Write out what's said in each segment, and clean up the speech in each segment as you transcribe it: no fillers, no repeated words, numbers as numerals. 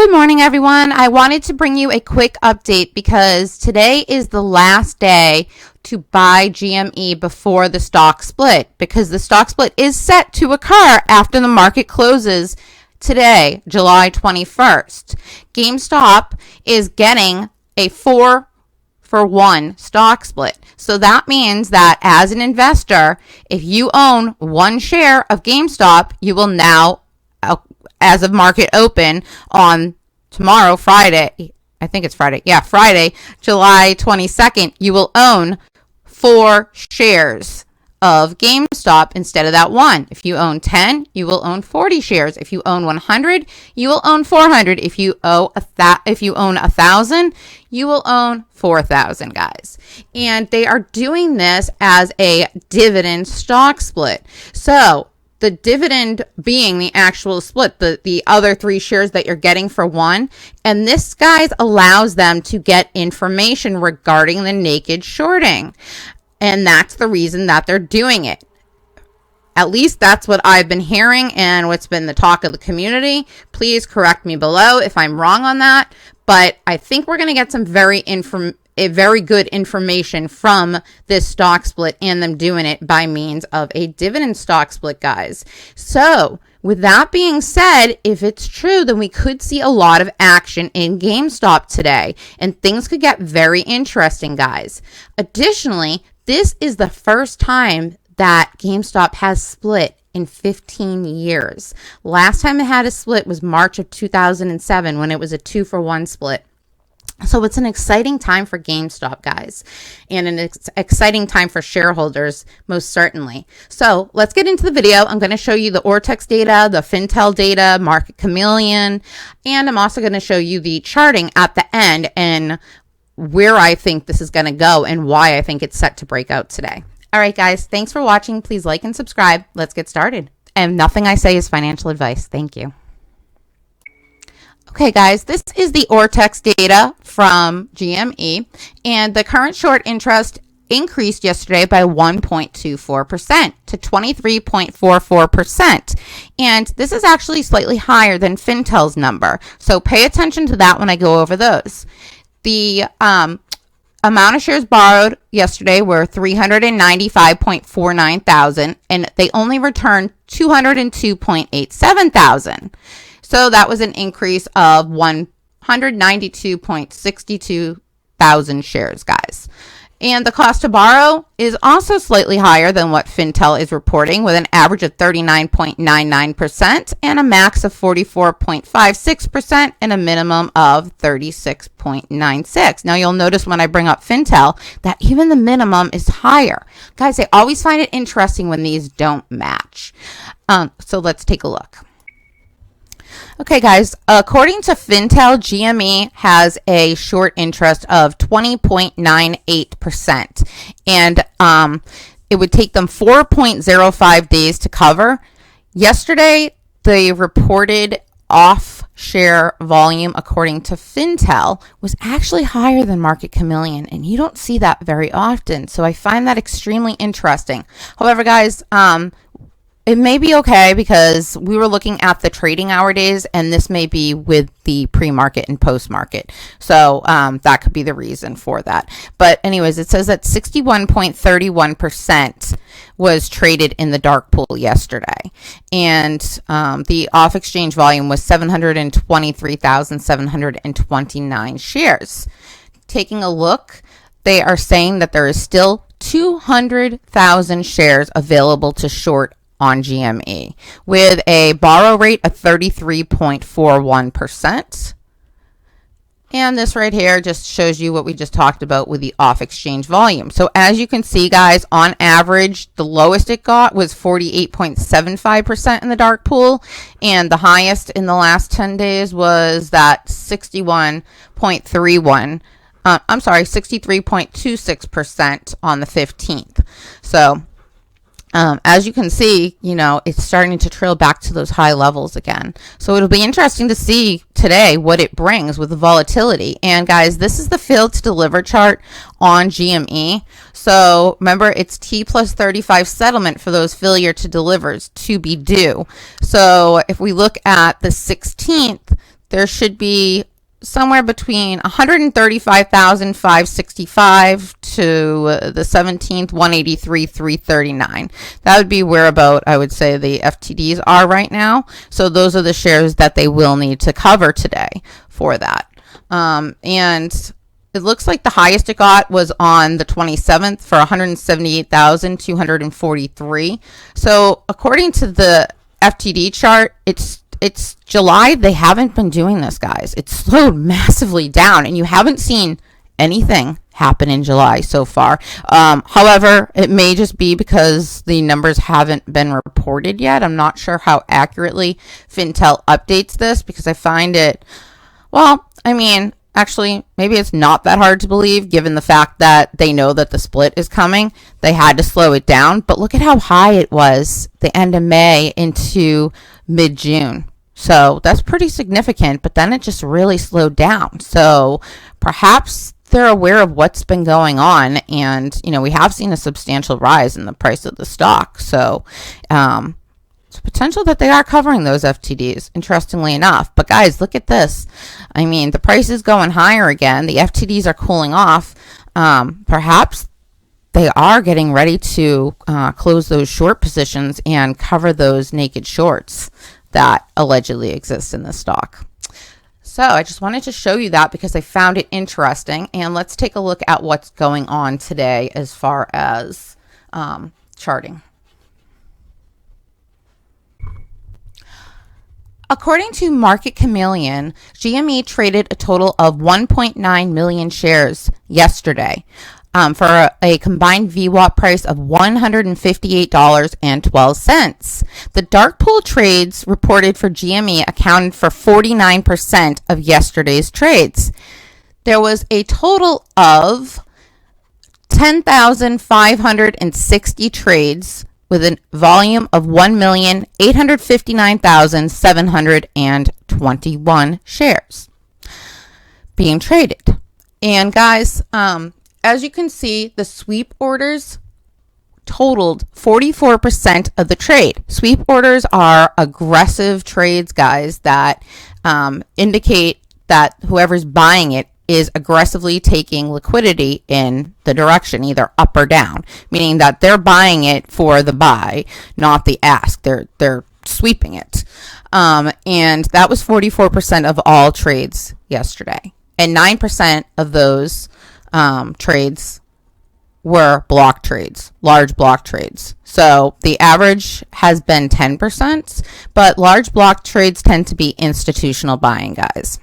Good morning, everyone. I wanted to bring you a quick update because today is the last day to buy GME before the stock split, because the stock split is set to occur after the market closes today, July 21st. GameStop is getting a 4-for-1 stock split. So that means that as an investor, if you own one share of GameStop, you will now, as of market open on tomorrow, Friday, I think it's Friday. Yeah, Friday, July 22nd, you will own 4 shares of GameStop instead of that one. If you own 10, you will own 40 shares. If you own 100, you will own 400. If you own 1,000, you will own 4,000, guys. And they are doing this as a dividend stock split. So the dividend being the actual split, the other 3 shares that you're getting for one. And this, guys, allows them to get information regarding the naked shorting. And that's the reason that they're doing it. At least that's what I've been hearing and what's been the talk of the community. Please correct me below if I'm wrong on that. But I think we're going to get some very good information from this stock split and them doing it by means of a dividend stock split, guys. So with that being said, if it's true, then we could see a lot of action in GameStop today, and things could get very interesting, guys. Additionally, this is the first time that GameStop has split in 15 years. Last time it had a split was March of 2007 when it was a 2-for-1 split. So it's an exciting time for GameStop, guys, and an exciting time for shareholders, most certainly. So let's get into the video. I'm going to show you the ortex data, the fintel data, market Chameleon, and I'm also going to show you the charting at the end and where I think this is going to go and why I think it's set to break out today. All right, guys, thanks for watching. Please like and subscribe. Let's get started. And nothing I say is financial advice. Thank you. Okay, guys, this is the ortex data from GME, and the current short interest increased yesterday by 1.24% to 23.44%. And this is actually slightly higher than Fintel's number. So pay attention to that when I go over those. The amount of shares borrowed yesterday were 395.49 thousand, and they only returned 202.87 thousand. So that was an increase of 192.62 thousand shares, guys. And the cost to borrow is also slightly higher than what Fintel is reporting, with an average of 39.99% and a max of 44.56% and a minimum of 36.96. Now you'll notice when I bring up Fintel that even the minimum is higher. Guys, I always find it interesting when these don't match. So let's take a look. Okay, guys, according to Fintel, GME has a short interest of 20.98%, and it would take them 4.05 days to cover. Yesterday, the reported off-share volume, according to Fintel, was actually higher than market Chameleon, and you don't see that very often, so I find that extremely interesting. However, guys, it may be okay because we were looking at the trading hour days, and this may be with the pre-market and post-market. So that could be the reason for that. But anyways, it says that 61.31% was traded in the dark pool yesterday. And the off-exchange volume was 723,729 shares. Taking a look, they are saying that there is still 200,000 shares available to short on GME, with a borrow rate of 33.41%. And this right here just shows you what we just talked about with the off-exchange volume. So as you can see, guys, on average, the lowest it got was 48.75% in the dark pool, and the highest in the last 10 days was that 63.26% on the 15th. So as you can see, you know, it's starting to trail back to those high levels again. So it'll be interesting to see today what it brings with the volatility. And guys, this is the failed to deliver chart on GME. So remember, it's T plus 35 settlement for those failure to delivers to be due. So if we look at the 16th, there should be somewhere between 135,565 to the 17th 183,339. That would be where about I would say the FTDs are right now. So those are the shares that they will need to cover today for that. And it looks like the highest it got was on the 27th for 178,243. So according to the FTD chart, it's July. They haven't been doing this, guys. It's slowed massively down, and you haven't seen anything happen in July so far. However, it may just be because the numbers haven't been reported yet. I'm not sure how accurately Fintel updates this, because I find it, well, I mean, actually, maybe it's not that hard to believe given the fact that they know that the split is coming. They had to slow it down, but look at how high it was the end of May into mid-June. So that's pretty significant, but then it just really slowed down. So perhaps they're aware of what's been going on, and we have seen a substantial rise in the price of the stock. So it's potential that they are covering those FTDs, interestingly enough. But guys, look at this. I mean, the price is going higher again. The FTDs are cooling off. Perhaps they are getting ready to close those short positions and cover those naked shorts that allegedly exist in the stock. So I just wanted to show you that because I found it interesting. And let's take a look at what's going on today as far as charting. According to Market Chameleon, GME traded a total of 1.9 million shares yesterday for a combined VWAP price of $158.12. The dark pool trades reported for GME accounted for 49% of yesterday's trades. There was a total of 10,560 trades with a volume of 1,859,721 shares being traded. And guys, as you can see, the sweep orders totaled 44% of the trade. Sweep orders are aggressive trades, guys, that indicate that whoever's buying it is aggressively taking liquidity in the direction, either up or down, meaning that they're buying it for the buy, not the ask. They're sweeping it. And that was 44% of all trades yesterday. And 9% of those trades were block trades, large block trades. So the average has been 10%, but large block trades tend to be institutional buying, guys.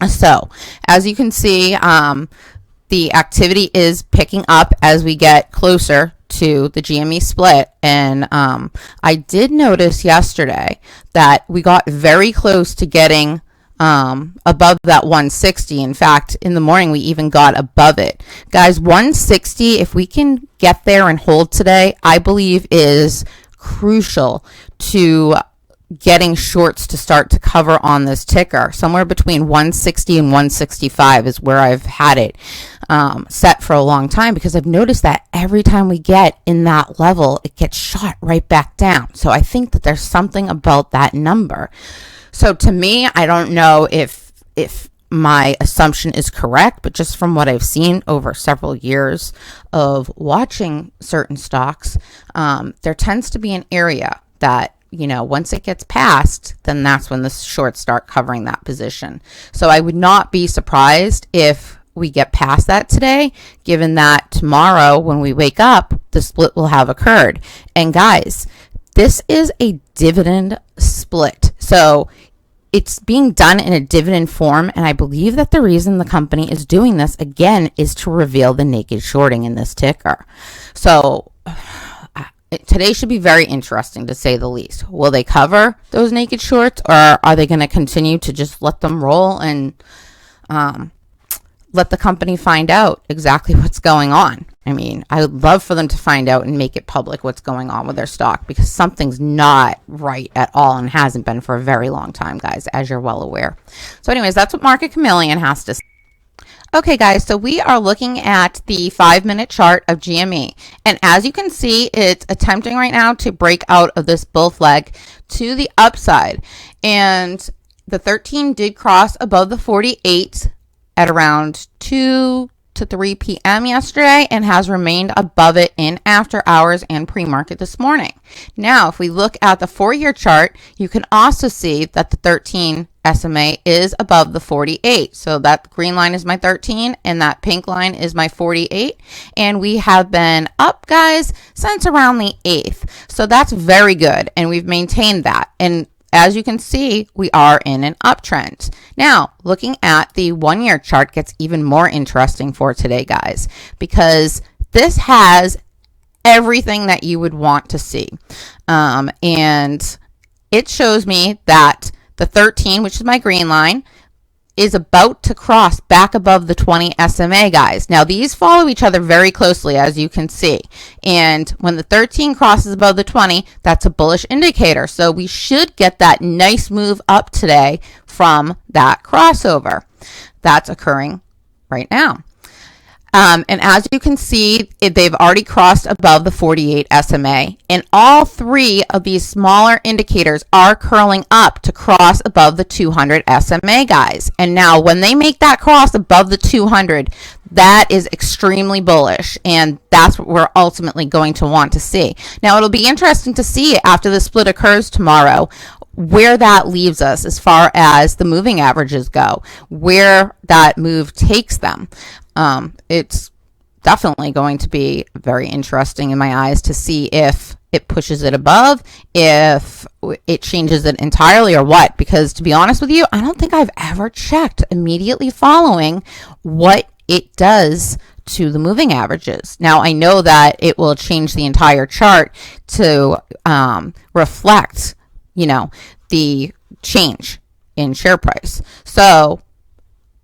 So as you can see, the activity is picking up as we get closer to the GME split. And I did notice yesterday that we got very close to getting above that 160. In fact, in the morning, we even got above it. Guys, 160, if we can get there and hold today, I believe is crucial to getting shorts to start to cover on this ticker. Somewhere between 160 and 165 is where I've had it set for a long time, because I've noticed that every time we get in that level, it gets shot right back down. So I think that there's something about that number. So to me, I don't know if my assumption is correct, but just from what I've seen over several years of watching certain stocks, there tends to be an area that, once it gets past, then that's when the shorts start covering that position. So I would not be surprised if we get past that today, given that tomorrow when we wake up, the split will have occurred. And guys, this is a dividend split. So it's being done in a dividend form, and I believe that the reason the company is doing this, again, is to reveal the naked shorting in this ticker. So today should be very interesting, to say the least. Will they cover those naked shorts, or are they going to continue to just let them roll and let the company find out exactly what's going on? I mean, I would love for them to find out and make it public what's going on with their stock, because something's not right at all and hasn't been for a very long time, guys, as you're well aware. So anyways, that's what Market Chameleon has to say. Okay, guys, so we are looking at the 5-minute chart of GME. And as you can see, it's attempting right now to break out of this bull flag to the upside. And The 13 did cross above the 48 at around 2 to 3 p.m. yesterday and has remained above it in after hours and pre-market this morning. Now, if we look at the 4-year chart, you can also see that the 13 SMA is above the 48. So that green line is my 13 and that pink line is my 48. And we have been up, guys, since around the 8th. So that's very good. And we've maintained that. And as you can see, we are in an uptrend. Now, looking at the 1-year chart gets even more interesting for today, guys, because this has everything that you would want to see. And it shows me that the 13, which is my green line, is about to cross back above the 20 SMA, guys. Now, these follow each other very closely, as you can see. And when the 13 crosses above the 20, that's a bullish indicator. So we should get that nice move up today from that crossover. That's occurring right now. And as you can see, they've already crossed above the 48 SMA. And all 3 of these smaller indicators are curling up to cross above the 200 SMA, guys. And now when they make that cross above the 200, that is extremely bullish. And that's what we're ultimately going to want to see. Now, it'll be interesting to see after the split occurs tomorrow where that leaves us as far as the moving averages go, where that move takes them. It's definitely going to be very interesting in my eyes to see if it pushes it above, if it changes it entirely or what, because to be honest with you, I don't think I've ever checked immediately following what it does to the moving averages. Now, I know that it will change the entire chart to reflect, the change in share price. So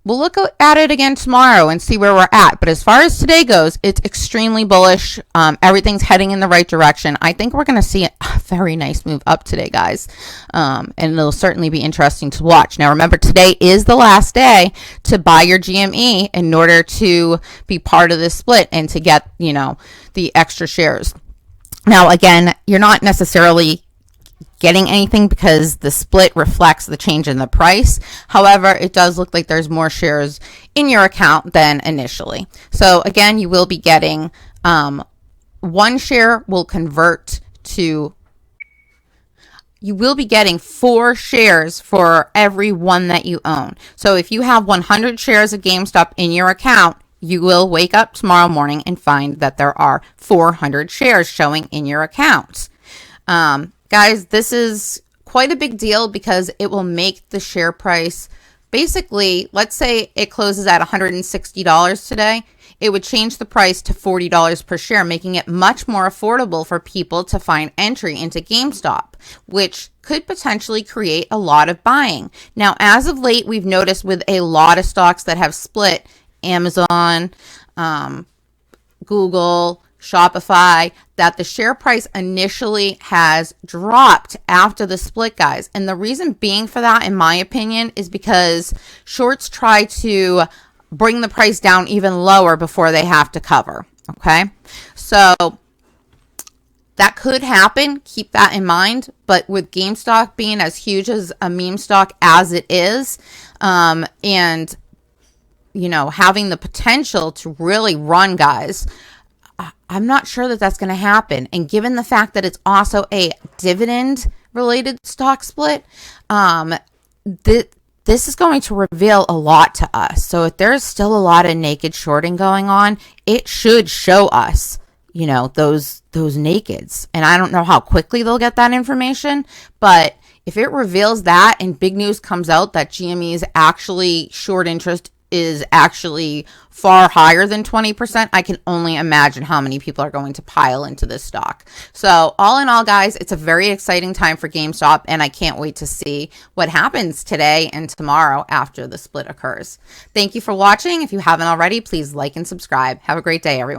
we'll look at it again tomorrow and see where we're at. But as far as today goes, it's extremely bullish. Everything's heading in the right direction. I think we're going to see a very nice move up today, guys. And it'll certainly be interesting to watch. Now, remember, today is the last day to buy your GME in order to be part of this split and to get, the extra shares. Now, again, you're not necessarily getting anything because the split reflects the change in the price. However, it does look like there's more shares in your account than initially. So again, you will be getting 1 share will convert to, you will be getting 4 shares for every 1 that you own. So if you have 100 shares of GameStop in your account, you will wake up tomorrow morning and find that there are 400 shares showing in your account. Guys, this is quite a big deal because it will make the share price, basically, let's say it closes at $160 today. It would change the price to $40 per share, making it much more affordable for people to find entry into GameStop, which could potentially create a lot of buying. Now, as of late, we've noticed with a lot of stocks that have split, Amazon, Google, Shopify, that the share price initially has dropped after the split, guys. And the reason being for that, in my opinion, is because shorts try to bring the price down even lower before they have to cover. Okay. So that could happen. Keep that in mind. But with GameStop being as huge as a meme stock as it is, and having the potential to really run, guys, I'm not sure that that's going to happen. And given the fact that it's also a dividend related stock split, this is going to reveal a lot to us. So if there's still a lot of naked shorting going on, it should show us, those nakeds. And I don't know how quickly they'll get that information, but if it reveals that and big news comes out that GME's actually short interest is actually far higher than 20%, I can only imagine how many people are going to pile into this stock. So all in all, guys, it's a very exciting time for GameStop, and I can't wait to see what happens today and tomorrow after the split occurs. Thank you for watching. If you haven't already, please like and subscribe. Have a great day, everyone.